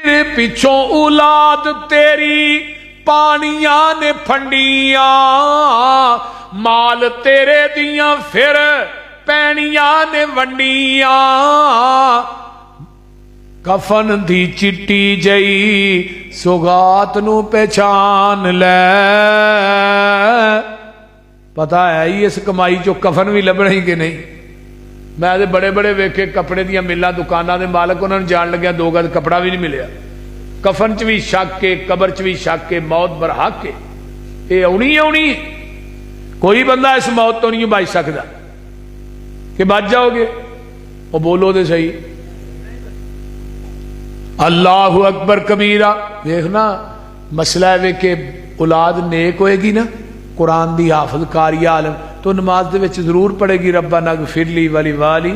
पिछों औलाद तेरी पानिया ने फंडिया, माल तेरे दियां फिर पैनिया ने वंडिया। कफन दी चिट्टी जई सुगात नू पहचान लै, पता है ही इस कमाई चो कफन भी लभना ही कि नहीं। मैं तो बड़े बड़े वेखे कपड़े दियां मिलां दुकानां दे मालक, उन्होंने जान लग्या 2 गज कपड़ा भी नहीं मिलिया। कफन च भी शक के, कबर च भी शक के, मौत बरहक के ये आनी आनी। कोई बंदा इस मौत तो नहीं बच सकता कि बच जाओगे। वो बोलो तो सही। अल्लाहु अकबर कबीरा। देखना मसला है कि औलाद नेक होएगी ना, कुरान दी हाफिज कारी आलम, तो नमाज दे विच जरूर पढ़ेगी रब्बा नगफिरली वली वाली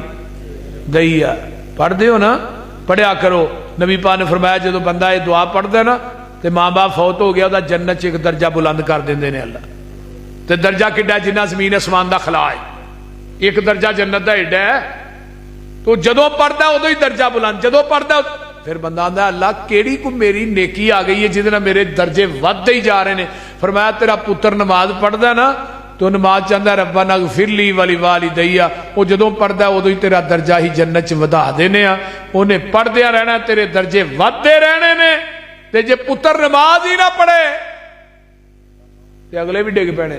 दैया। पढ़ते हो ना, पढ़िया करो। नबी पाक ने फरमाया जो बंदा ये दुआ पढ़ता ना तो माँ बाप फौत हो गया, वह जन्नत च एक दर्जा बुलंद कर देंगे ने अल्लाह। तो दर्जा किड्डा जिन्ना जमीन आसमान का खला है, एक दर्जा जन्नत का एडा है। तो जदों पढ़ता उदों ही दर्जा बुलंद, जदों पढ़ता फिर बंदा आंदा अल्लाह केड़ी को मेरी नेकी आ गई है जिहदे नाल मेरे दर्जे वधदे ही जा रहे हैं। फरमाया तेरा पुत्र नमाज पढ़दा ना तो नमाज चाहता रब्बा नगफिरली वली वाली दैया, वो जदों पढ़दा उदों ही तेरा दर्जा ही जन्नत च वधा देने आ। उन्हें पढ़दिया रहना, तेरे दर्जे वधदे रहने ने। ते जे पुत्र नमाज ही ना पढ़े तो अगले भी डिग पैने।